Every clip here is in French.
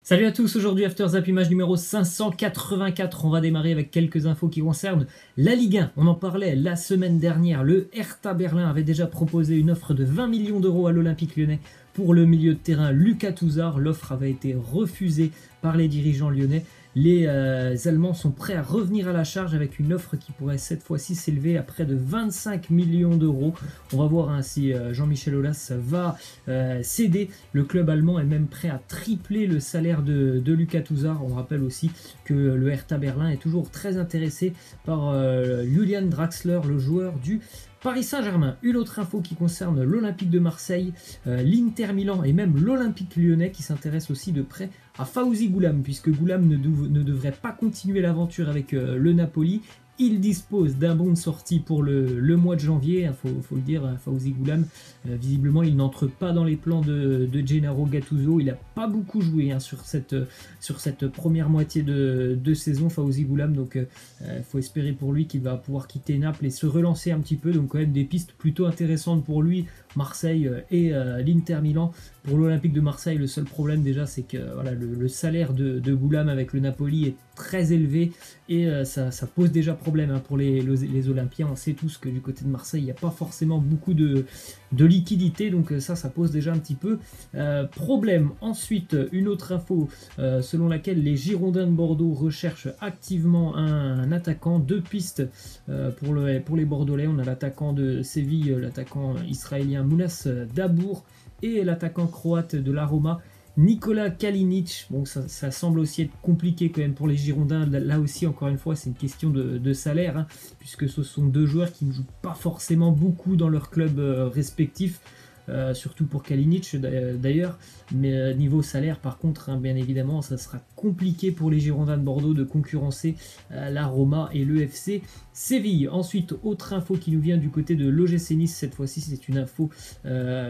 Salut à tous, aujourd'hui After Zap Image numéro 584, on va démarrer avec quelques infos qui concernent la Ligue 1. On en parlait la semaine dernière, le Hertha Berlin avait déjà proposé une offre de 20 millions d'euros à l'Olympique Lyonnais pour le milieu de terrain Lucas Touzard. L'offre avait été refusée par les dirigeants lyonnais. Les Allemands sont prêts à revenir à la charge avec une offre qui pourrait cette fois-ci s'élever à près de 25 millions d'euros. On va voir si Jean-Michel Aulas va céder. Le club allemand est même prêt à tripler le salaire de Lucas Touzard. On rappelle aussi que le Hertha Berlin est toujours très intéressé par Julian Draxler, le joueur du Paris Saint-Germain. Une autre info qui concerne l'Olympique de Marseille, l'Inter Milan et même l'Olympique Lyonnais qui s'intéressent aussi de près à Fawzi Ghoulam, puisque Ghoulam ne devrait pas continuer l'aventure avec le Napoli. Il dispose d'un bon de sortie pour le mois de janvier, il faut le dire, Fawzi Ghoulam. Visiblement, il n'entre pas dans les plans de Gennaro Gattuso. Il n'a pas beaucoup joué sur cette première moitié de saison, Fawzi Ghoulam. Donc, il faut espérer pour lui qu'il va pouvoir quitter Naples et se relancer un petit peu. Donc, quand même, des pistes plutôt intéressantes pour lui, Marseille et l'Inter Milan. Pour l'Olympique de Marseille, le seul problème déjà, c'est que voilà, le salaire de Ghoulam avec le Napoli est très élevé et ça pose déjà problème pour les Olympiens. On sait tous que du côté de Marseille, il n'y a pas forcément beaucoup de liquidité, donc ça pose déjà un petit peu problème. Ensuite, une autre info selon laquelle les Girondins de Bordeaux recherchent activement un attaquant. Deux pistes pour les Bordelais. On a l'attaquant de Séville, l'attaquant israélien Mounas Dabour, et l'attaquant croate de la Roma, Nikola Kalinic. Bon, ça semble aussi être compliqué quand même pour les Girondins. Là aussi, encore une fois, c'est une question de salaire, puisque ce sont deux joueurs qui ne jouent pas forcément beaucoup dans leur club respectif. Surtout pour Kalinic d'ailleurs, mais niveau salaire par contre, bien évidemment, ça sera compliqué pour les Girondins de Bordeaux de concurrencer la Roma et le FC Séville. Ensuite, autre info qui nous vient du côté de l'OGC Nice, cette fois-ci c'est une info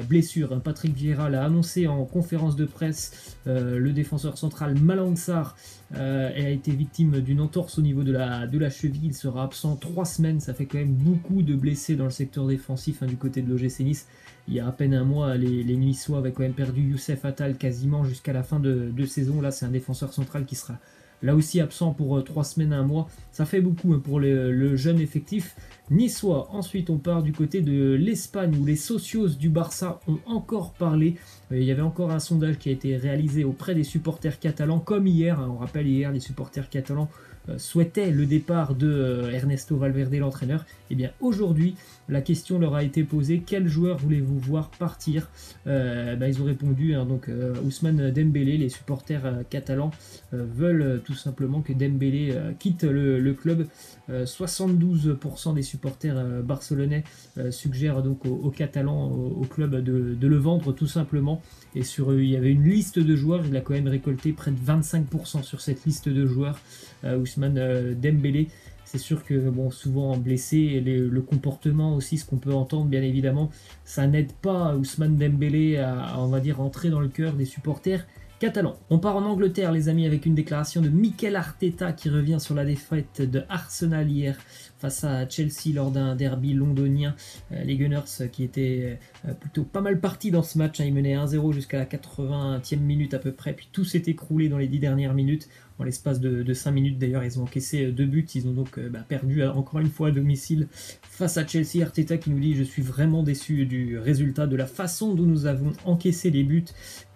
blessure. Patrick Vieira l'a annoncé en conférence de presse, le défenseur central Malang Sarr a été victime d'une entorse au niveau de la cheville. Il sera absent 3 semaines, ça fait quand même beaucoup de blessés dans le secteur défensif du côté de l'OGC Nice. Il y a à peine un mois, les Niçois avaient quand même perdu Youssef Attal quasiment jusqu'à la fin de saison. Là, c'est un défenseur central qui sera là aussi absent pour 3 semaines à un mois. Ça fait beaucoup pour le jeune effectif niçois. Ensuite, on part du côté de l'Espagne où les socios du Barça ont encore parlé. Il y avait encore un sondage qui a été réalisé auprès des supporters catalans, comme hier. On rappelle, hier, les supporters catalans souhaitaient le départ de Ernesto Valverde, l'entraîneur. Et bien aujourd'hui, la question leur a été posée: quel joueur voulez-vous voir partir? Ils ont répondu, Ousmane Dembélé. Les supporters catalans veulent tout simplement que Dembélé quitte le club. 72% des supporters barcelonais suggèrent donc aux Catalans, au club, de le vendre tout simplement. Et il y avait une liste de joueurs, il a quand même récolté près de 25% sur cette liste de joueurs, Ousmane Dembélé. C'est sûr que souvent blessé, et le comportement aussi, ce qu'on peut entendre bien évidemment, ça n'aide pas Ousmane Dembélé à on va dire, entrer dans le cœur des supporters catalan. On part en Angleterre les amis avec une déclaration de Mikel Arteta qui revient sur la défaite de Arsenal hier face à Chelsea lors d'un derby londonien. Les Gunners qui étaient plutôt pas mal partis dans ce match, ils menaient 1-0 jusqu'à la 80e minute à peu près, puis tout s'est écroulé dans les 10 dernières minutes. En l'espace de 5 minutes d'ailleurs, ils ont encaissé 2 buts, ils ont donc perdu encore une fois à domicile face à Chelsea. Arteta qui nous dit: je suis vraiment déçu du résultat, de la façon dont nous avons encaissé les buts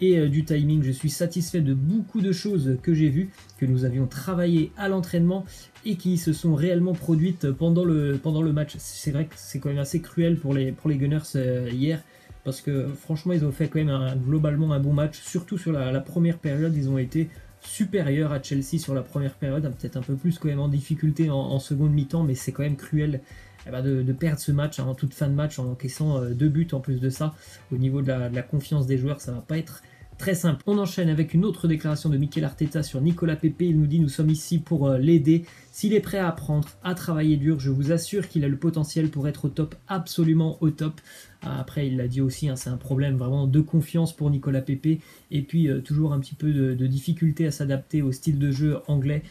et du timing. Je suis satisfait de beaucoup de choses que j'ai vues, que nous avions travaillé à l'entraînement et qui se sont réellement produites pendant le match. C'est vrai que c'est quand même assez cruel pour les Gunners hier, parce que franchement ils ont fait quand même globalement un bon match, surtout sur la première période. Ils ont été supérieurs à Chelsea sur la première période, peut-être un peu plus quand même en difficulté en seconde mi-temps, mais c'est quand même cruel de perdre ce match en toute fin de match en encaissant 2 buts en plus de ça. Au niveau de la confiance des joueurs, ça va pas être très simple. On enchaîne avec une autre déclaration de Mikel Arteta sur Nicolas Pepe. Il nous dit: nous sommes ici pour l'aider. S'il est prêt à apprendre, à travailler dur, je vous assure qu'il a le potentiel pour être au top, absolument au top. Après, il l'a dit aussi, c'est un problème vraiment de confiance pour Nicolas Pepe. Et puis, toujours un petit peu de difficulté à s'adapter au style de jeu anglais.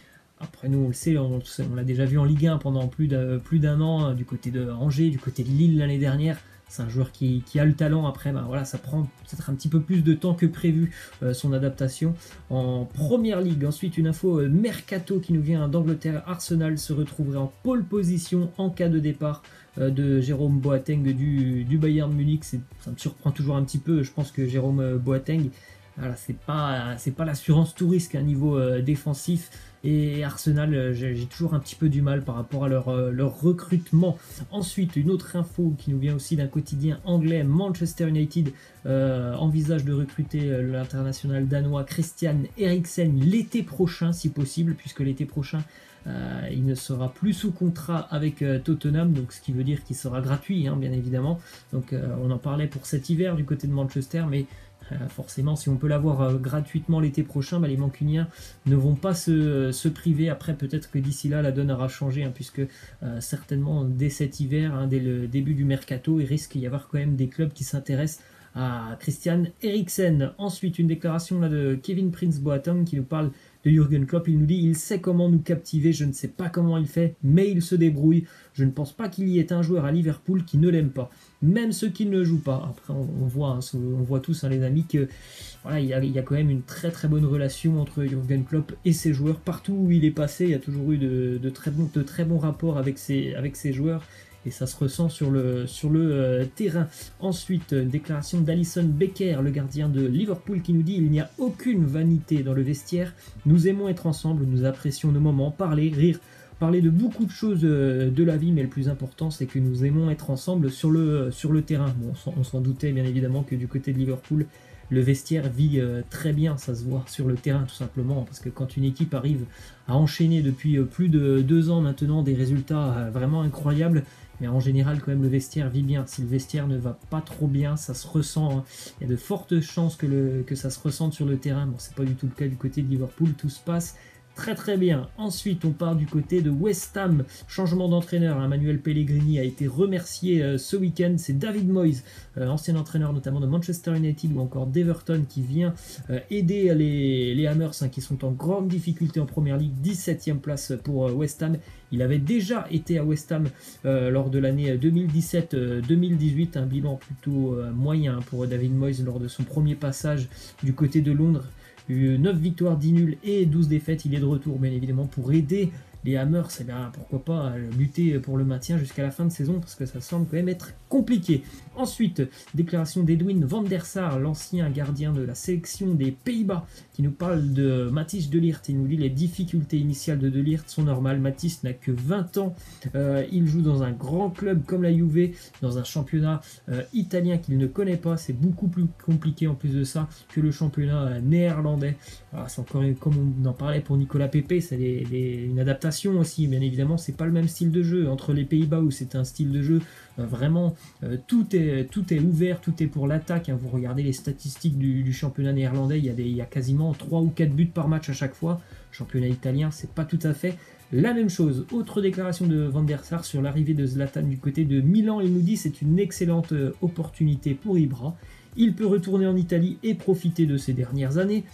Après, nous, on le sait, on l'a déjà vu en Ligue 1 pendant plus d'un an, du côté de Angers, du côté de Lille l'année dernière. c'est un joueur qui a le talent. Après, voilà, ça prend peut-être un petit peu plus de temps que prévu son adaptation en première ligue. Ensuite, une info mercato qui nous vient d'Angleterre. Arsenal se retrouverait en pole position en cas de départ de Jérôme Boateng du Bayern Munich. Ça me surprend toujours un petit peu. Je pense que Jérôme Boateng, voilà, c'est pas l'assurance tout risque à niveau défensif. Et Arsenal, j'ai toujours un petit peu du mal par rapport à leur recrutement. Ensuite, une autre info qui nous vient aussi d'un quotidien anglais. Manchester United envisage de recruter l'international danois Christian Eriksen l'été prochain, si possible, puisque l'été prochain, il ne sera plus sous contrat avec Tottenham, donc ce qui veut dire qu'il sera gratuit, hein, bien évidemment. Donc on en parlait pour cet hiver du côté de Manchester, mais forcément, si on peut l'avoir gratuitement l'été prochain, les Mancuniens ne vont pas se priver. Après, peut-être que d'ici là, la donne aura changé, hein, puisque certainement, dès cet hiver, hein, dès le début du mercato, il risque d'y avoir quand même des clubs qui s'intéressent à Christian Eriksen. Ensuite, une déclaration là, de Kevin Prince Boateng qui nous parle de Jürgen Klopp. Il nous dit: il sait comment nous captiver, je ne sais pas comment il fait, mais il se débrouille. Je ne pense pas qu'il y ait un joueur à Liverpool qui ne l'aime pas, même ceux qui ne jouent pas. Après, on voit tous, hein, les amis, que voilà, il y a quand même une très très bonne relation entre Jürgen Klopp et ses joueurs. Partout où il est passé, il y a toujours eu de très bons rapports avec ses joueurs. Et ça se ressent sur le terrain. Ensuite, déclaration d'Alisson Becker, le gardien de Liverpool, qui nous dit: il n'y a aucune vanité dans le vestiaire. Nous aimons être ensemble, nous apprécions nos moments, parler, rire, parler de beaucoup de choses de la vie, mais le plus important, c'est que nous aimons être ensemble sur le terrain. Bon, on s'en doutait bien évidemment que du côté de Liverpool, le vestiaire vit très bien, ça se voit sur le terrain tout simplement, parce que quand une équipe arrive à enchaîner depuis plus de 2 ans maintenant des résultats vraiment incroyables, mais en général quand même le vestiaire vit bien. Si le vestiaire ne va pas trop bien, ça se ressent, hein. Il y a de fortes chances que ça se ressente sur le terrain. Bon, c'est pas du tout le cas du côté de Liverpool, tout se passe très très bien. Ensuite, on part du côté de West Ham. Changement d'entraîneur. Manuel Pellegrini a été remercié ce week-end. C'est David Moyes, ancien entraîneur notamment de Manchester United ou encore d'Everton, qui vient aider les Hammers, hein, qui sont en grande difficulté en première ligue. 17e place pour West Ham. Il avait déjà été à West Ham lors de l'année 2017-2018. Un bilan plutôt moyen pour David Moyes lors de son premier passage du côté de Londres. 9 victoires, 10 nuls et 12 défaites. Il est de retour bien évidemment pour aider les Hammers, pourquoi pas lutter pour le maintien jusqu'à la fin de saison, parce que ça semble quand même être compliqué. Ensuite, déclaration d'Edwin van der Sar, l'ancien gardien de la sélection des Pays-Bas, qui nous parle de Matthijs de Ligt. Il nous dit: les difficultés initiales de Ligt sont normales. Matthijs n'a que 20 ans, il joue dans un grand club comme la Juve, dans un championnat italien qu'il ne connaît pas. C'est beaucoup plus compliqué en plus de ça que le championnat néerlandais. Alors, c'est encore comme on en parlait pour Nicolas Pepe, c'est une adaptation aussi, bien évidemment. C'est pas le même style de jeu entre les Pays-Bas, où c'est un style de jeu vraiment tout est ouvert, tout est pour l'attaque, hein. Vous regardez les statistiques du championnat néerlandais, il y a quasiment 3 ou 4 buts par match à chaque fois. Championnat italien, c'est pas tout à fait la même chose. Autre déclaration de Van der Sar sur l'arrivée de Zlatan du côté de Milan. Il nous dit: c'est une excellente opportunité pour Ibra. Il peut retourner en Italie et profiter de ces dernières années,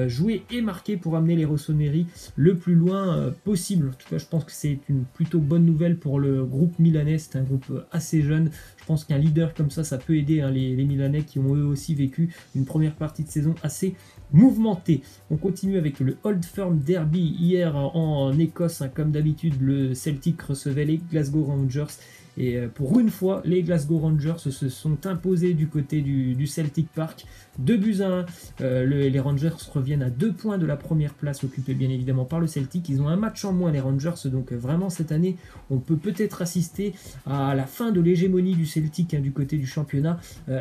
jouer et marquer pour amener les Rossoneri le plus loin possible. En tout cas, je pense que c'est une plutôt bonne nouvelle pour le groupe milanais. C'est un groupe assez jeune. Je pense qu'un leader comme ça peut aider, hein, les Milanais, qui ont eux aussi vécu une première partie de saison assez mouvementée. On continue avec le Old Firm Derby hier en Écosse, hein. Comme d'habitude, le Celtic recevait les Glasgow Rangers. Et pour une fois, les Glasgow Rangers se sont imposés du côté du Celtic Park. 2-1. Les Rangers reviennent à 2 points de la première place, occupée bien évidemment par le Celtic. Ils ont un match en moins, les Rangers, donc vraiment cette année, on peut peut-être assister à la fin de l'hégémonie du Celtic, hein, du côté du championnat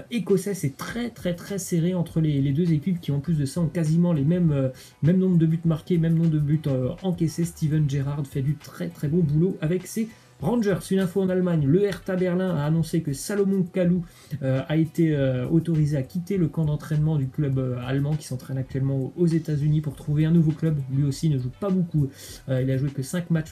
écossais. C'est très très très serré entre les deux équipes, qui en plus de ça ont quasiment les mêmes nombre de buts marqués, même nombre de buts encaissés. Steven Gerrard fait du très très bon boulot avec ses Rangers. Une info en Allemagne: le Hertha Berlin a annoncé que Salomon Kalou a été autorisé à quitter le camp d'entraînement du club allemand, qui s'entraîne actuellement aux États-Unis, pour trouver un nouveau club. Lui aussi ne joue pas beaucoup. Il a joué que 5 matchs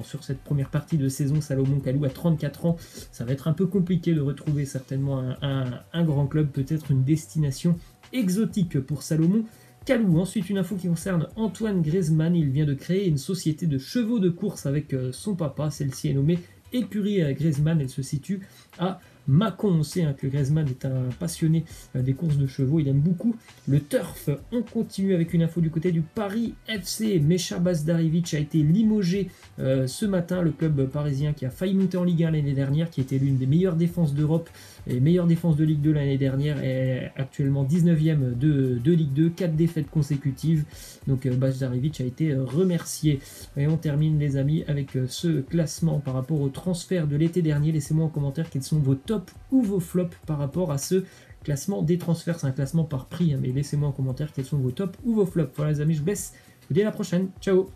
sur cette première partie de saison. Salomon Kalou a 34 ans. Ça va être un peu compliqué de retrouver certainement un grand club, peut-être une destination exotique pour Salomon Kalou. Ensuite, une info qui concerne Antoine Griezmann. Il vient de créer une société de chevaux de course avec son papa. Celle-ci est nommée Écurie Griezmann. Elle se situe à Mâcon, on sait que Griezmann est un passionné des courses de chevaux, il aime beaucoup le turf. On continue avec une info du côté du Paris FC. Mecha Bazdarevic a été limogé ce matin, le club parisien qui a failli monter en Ligue 1 l'année dernière, qui était l'une des meilleures défenses d'Europe et meilleure défense de Ligue 2 l'année dernière, est actuellement 19e de Ligue 2, 4 défaites consécutives. Donc Bazdarevic a été remercié. Et on termine les amis avec ce classement par rapport au transfert de l'été dernier. Laissez-moi en commentaire quels sont vos tops ou vos flops par rapport à ce classement des transferts. C'est un classement par prix, mais laissez-moi en commentaire quels sont vos tops ou vos flops. Voilà les amis, je vous laisse. Je vous dis à la prochaine. Ciao.